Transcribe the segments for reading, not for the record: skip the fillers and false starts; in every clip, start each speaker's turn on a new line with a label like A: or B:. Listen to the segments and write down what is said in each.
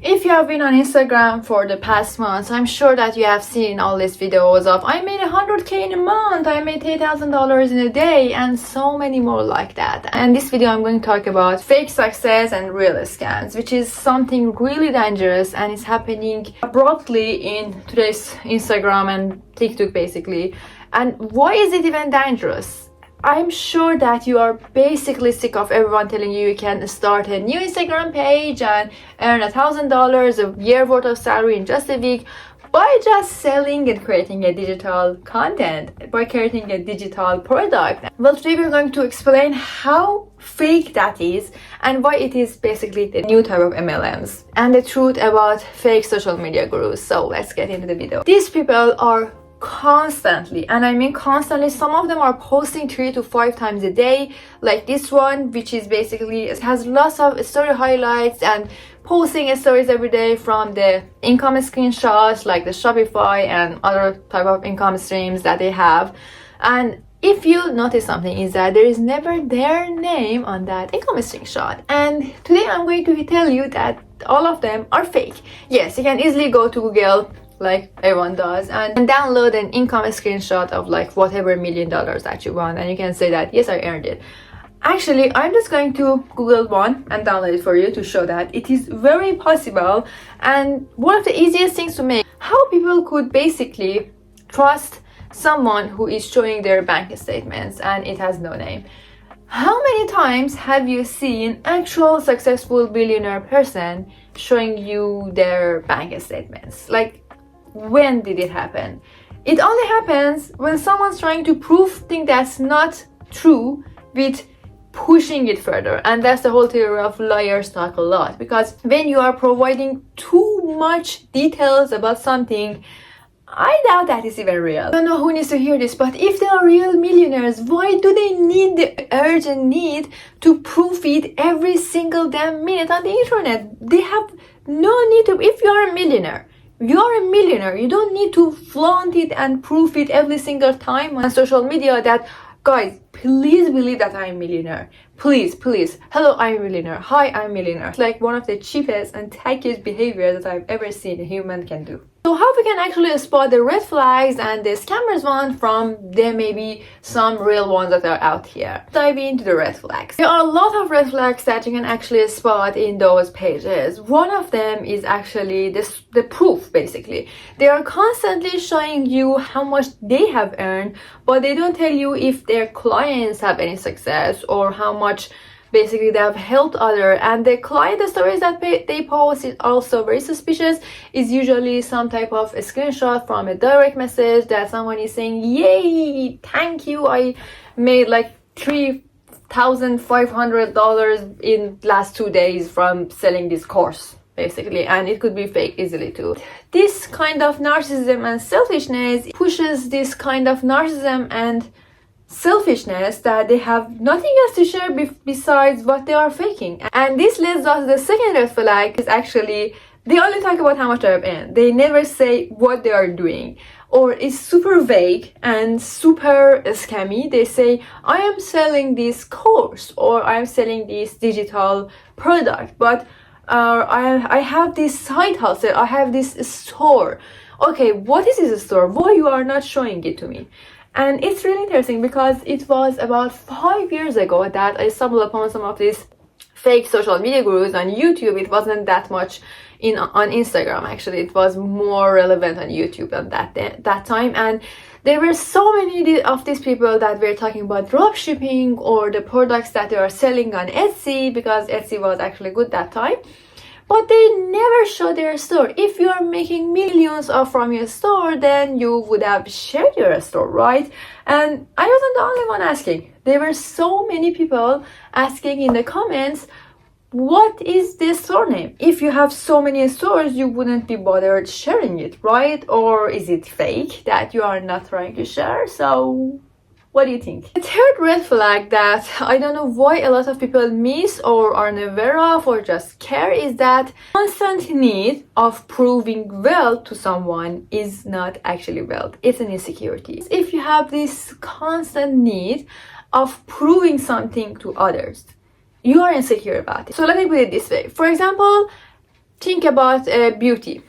A: If you have been on Instagram for the past months, I'm sure that you have seen all these videos of I made 100k in a month, I made $8,000 in a day, and so many more like that. And this video I'm going to talk about fake success and real scams, which is something really dangerous and it's happening abruptly in today's Instagram and TikTok basically. And why is it even dangerous? I'm sure that you are basically sick of everyone telling you can start a new Instagram page and earn $1,000 a year worth of salary in just a week by just selling and creating a digital content, by creating a digital product. Well, today we're going to explain how fake that is and why it is basically the new type of MLMs and the truth about fake social media gurus. So let's get into the video. These people are constantly, and I mean constantly, some of them are posting 3 to 5 times a day, like this one, which is basically, it has lots of story highlights and posting stories every day from the income screenshots, like the Shopify and other type of income streams that they have. And if you notice something is that there is never their name on that income screenshot. And today I'm going to tell you that all of them are fake. Yes, you can easily go to Google like everyone does and download an income screenshot of like whatever $1 million that you want, and you can say that yes, I earned it. Actually, I'm just going to Google one and download it for you to show that it is very possible and one of the easiest things to make. How people could basically trust someone who is showing their bank statements and it has no name. How many times have you seen actual successful billionaire person showing you their bank statements? Like, when did it happen? It only happens when someone's trying to prove things that's not true with pushing it further. And that's the whole theory of liars talk a lot, because when you are providing too much details about something, I doubt that is even real. I don't know who needs to hear this, but if they are real millionaires, why do they need the urgent need to prove it every single damn minute on the internet? They have no need to. If you are a millionaire, you're a millionaire. You don't need to flaunt it and prove it every single time on social media that, guys, please believe that I'm a millionaire. Please, please. Hello, I'm a millionaire. Hi, I'm a millionaire. It's like one of the cheapest and tackiest behavior that I've ever seen a human can do. So how we can actually spot the red flags and the scammers one from there maybe some real ones that are out here. Dive into the red flags. There are a lot of red flags that you can actually spot in those pages. One of them is actually the proof basically. They are constantly showing you how much they have earned, but they don't tell you if their clients have any success or how much basically they have helped other. And the client stories that they post is also very suspicious. Is usually some type of a screenshot from a direct message that someone is saying, yay, thank you, I made like $3,500 in last 2 days from selling this course basically. And it could be fake easily too. This kind of narcissism and selfishness pushes this kind of narcissism and selfishness that they have nothing else to share besides what they are faking. And this leads us to the second red flag, is actually they only talk about how much they have earned. They never say what they are doing, or it's super vague and super scammy. They say I am selling this course or I am selling this digital product, but I have this side hustle, I have this store. Okay, what is this store? Why you are not showing it to me? And it's really interesting because it was about 5 years ago that I stumbled upon some of these fake social media gurus on YouTube. It wasn't that much on Instagram. Actually, it was more relevant on YouTube at that time. And there were so many of these people that were talking about drop shipping or the products that they are selling on Etsy, because Etsy was actually good that time. But they never show their store. If you are making millions from your store, then you would have shared your store, right? And I wasn't the only one asking. There were so many people asking in the comments, what is the store name? If you have so many stores, you wouldn't be bothered sharing it, right? Or is it fake that you are not trying to share? So what do you think? The third red flag that I don't know why a lot of people miss or are unaware of or just care is that constant need of proving wealth to someone is not actually wealth. It's an insecurity. If you have this constant need of proving something to others, you are insecure about it. So let me put it this way. For example, think about beauty.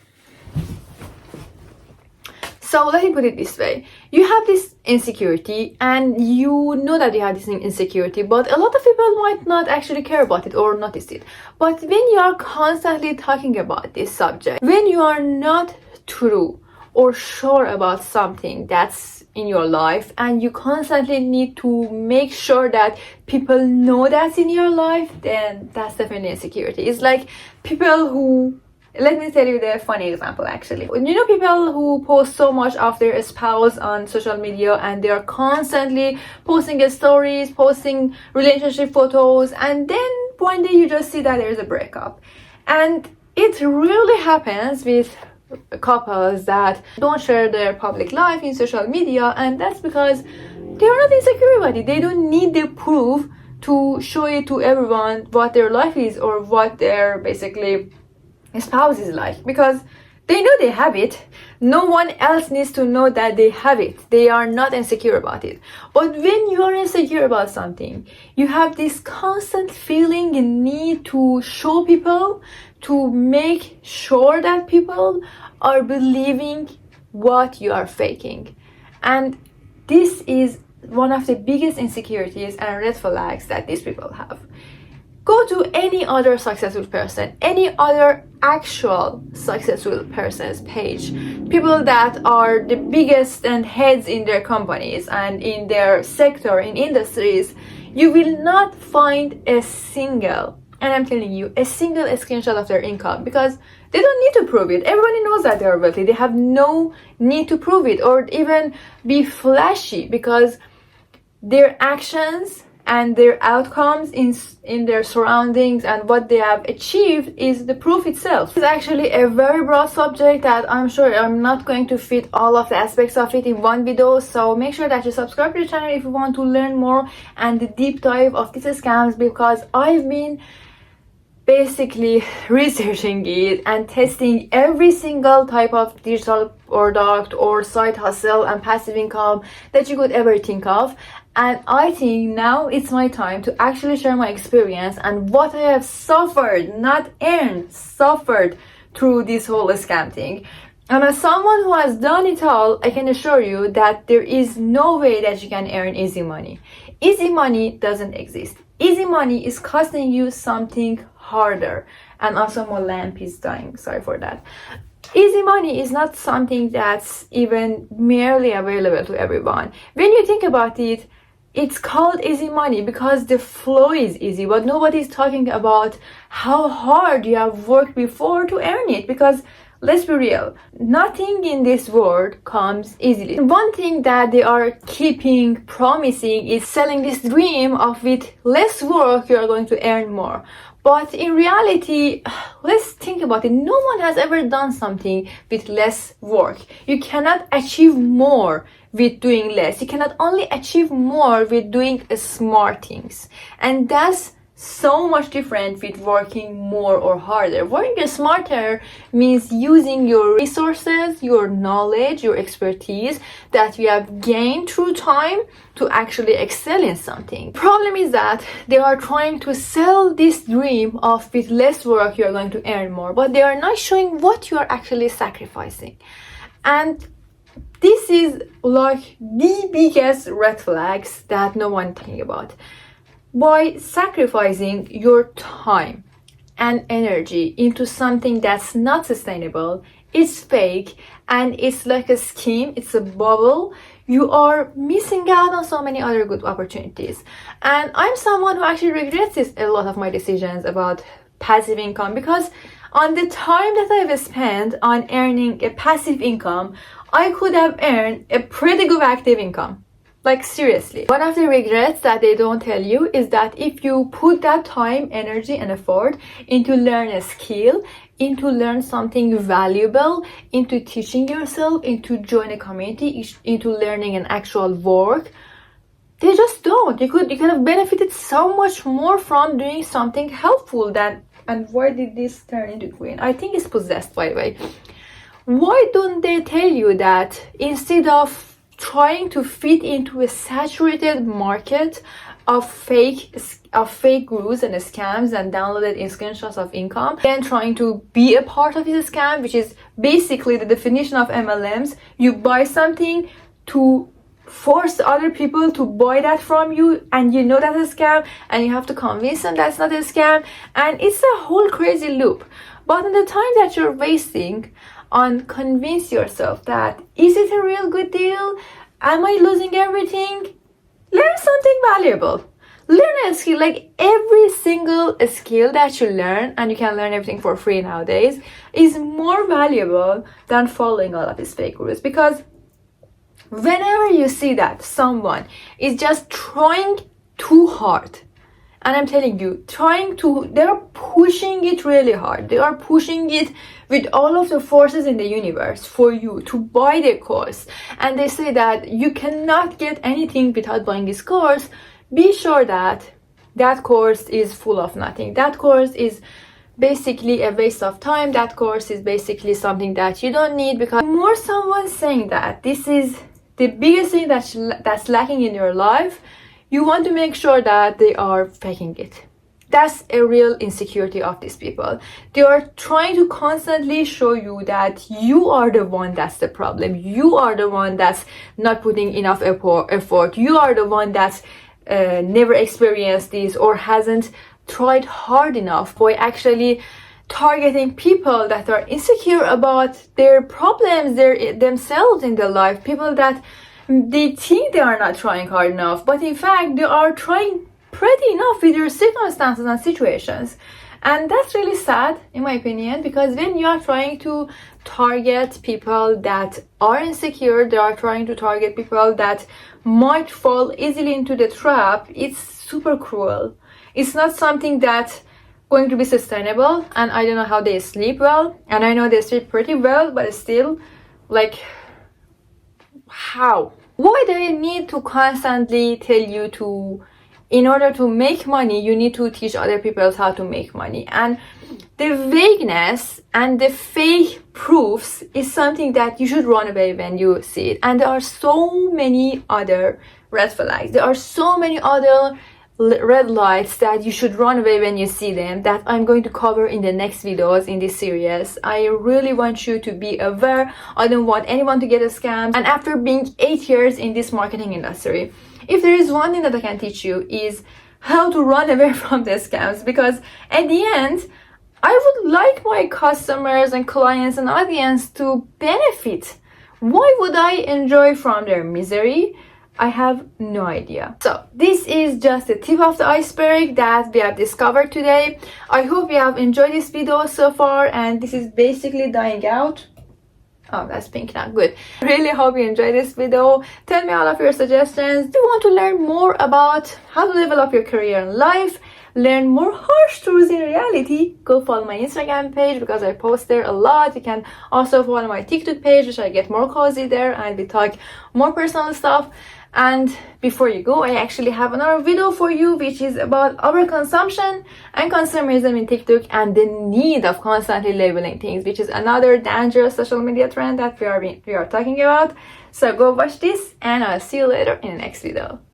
A: So let me put it this way. You have this insecurity and you know that you have this insecurity, but a lot of people might not actually care about it or notice it. But when you are constantly talking about this subject, when you are not true or sure about something that's in your life and you constantly need to make sure that people know that's in your life, then that's definitely insecurity. It's like people who, let me tell you the funny example actually. You know people who post so much of their spouse on social media and they are constantly posting stories, posting relationship photos, and then one day you just see that there's a breakup. And it really happens with couples that don't share their public life in social media, and that's because they are not insecure about it. They don't need the proof to show it to everyone what their life is or what their basically spouse is like, because they know they have it. No one else needs to know that they have it. They are not insecure about it. But when you are insecure about something, you have this constant feeling and need to show people, to make sure that people are believing what you are faking. And this is one of the biggest insecurities and red flags that these people have. Go to any other successful person, any other actual successful person's page, people that are the biggest and heads in their companies and in their sector, in industries. You will not find a single, and I'm telling you, a single screenshot of their income, because they don't need to prove it. Everybody knows that they are wealthy. They have no need to prove it or even be flashy, because their actions and their outcomes in their surroundings and what they have achieved is the proof itself. It's actually a very broad subject that I'm sure I'm not going to fit all of the aspects of it in one video, so make sure that you subscribe to the channel if you want to learn more and the deep dive of these scams, because I've been basically researching it and testing every single type of digital product or side hustle and passive income that you could ever think of. And I think now it's my time to actually share my experience and what I have suffered, not earned, suffered through this whole scam thing. And as someone who has done it all, I can assure you that there is no way that you can earn easy money. Easy money doesn't exist. Easy money is costing you something harder. And also my lamp is dying, sorry for that. Easy money is not something that's even merely available to everyone. When you think about it, it's called easy money because the flow is easy, but nobody's talking about how hard you have worked before to earn it, because let's be real, nothing in this world comes easily. One thing that they are keeping promising is selling this dream of with less work you are going to earn more. But in reality, let's think about it. No one has ever done something with less work. You cannot achieve more with doing less. You cannot only achieve more with doing smart things. And that's so much different with working more or harder. Working smarter means using your resources, your knowledge, your expertise that you have gained through time to actually excel in something. Problem is that they are trying to sell this dream of with less work you are going to earn more, but they are not showing what you are actually sacrificing. And this is like the biggest red flags that no one thinking about. By sacrificing your time and energy into something that's not sustainable, it's fake, and it's like a scheme, it's a bubble, you are missing out on so many other good opportunities. And I'm someone who actually regrets a lot of my decisions about passive income, because on the time that I've spent on earning a passive income, I could have earned a pretty good active income. Like seriously. One of the regrets that they don't tell you is that if you put that time, energy and effort into learn a skill, into learn something valuable, into teaching yourself, into join a community, into learning an actual work, they just don't. You could have benefited so much more from doing something helpful than. And why did this turn into green? I think it's possessed, by the way. Why don't they tell you that instead of trying to fit into a saturated market fake gurus and scams and downloaded screenshots of income, then trying to be a part of this scam, which is basically the definition of MLMs. You buy something to force other people to buy that from you, and you know that's a scam, and you have to convince them that's not a scam, and it's a whole crazy loop. But in the time that you're wasting on convince yourself that is it a real good deal, am I losing everything, learn something valuable. Learn a skill. Like every single skill that you learn, and you can learn everything for free nowadays, is more valuable than following all of these fake rules. Because whenever you see that someone is just trying too hard, and I'm telling you, they're pushing it really hard. They are pushing it with all of the forces in the universe for you to buy the course. And they say that you cannot get anything without buying this course. Be sure that that course is full of nothing. That course is basically a waste of time. That course is basically something that you don't need, because more someone saying that this is the biggest thing that's lacking in your life, you want to make sure that they are faking it. That's a real insecurity of these people. They are trying to constantly show you that you are the one that's the problem. You are the one that's not putting enough effort. You are the one that's never experienced this or hasn't tried hard enough by actually targeting people that are insecure about their problems, themselves in their life, people that they think they are not trying hard enough, but in fact they are trying pretty enough with their circumstances and situations. And that's really sad, in my opinion, because when you are trying to target people that are insecure, they are trying to target people that might fall easily into the trap, it's super cruel. It's not something that's going to be sustainable, and I don't know how they sleep well, and I know they sleep pretty well, but still, like, how? Why do they need to constantly tell you to, in order to make money, you need to teach other people how to make money? And the vagueness and the fake proofs is something that you should run away when you see it. And there are so many other red flags. There are so many other red lights that you should run away when you see them, that I'm going to cover in the next videos in this series. I really want you to be aware. I don't want anyone to get a scam. And after being 8 years in this marketing industry, if there is one thing that I can teach you, is how to run away from the scams. Because at the end, I would like my customers and clients and audience to benefit. Why would I enjoy from their misery? I have no idea. So this is just the tip of the iceberg that we have discovered today. I hope you have enjoyed this video so far, and this is basically dying out. Oh, that's pink now. Good. Really hope you enjoyed this video. Tell me all of your suggestions. Do you want to learn more about how to develop your career in life? Learn more harsh truths in reality? Go follow my Instagram page, because I post there a lot. You can also follow my TikTok page, which I get more cozy there, and we talk more personal stuff. And before you go, I actually have another video for you, which is about overconsumption and consumerism in TikTok and the need of constantly labeling things, which is another dangerous social media trend that we are talking about. So go watch this, and I'll see you later in the next video.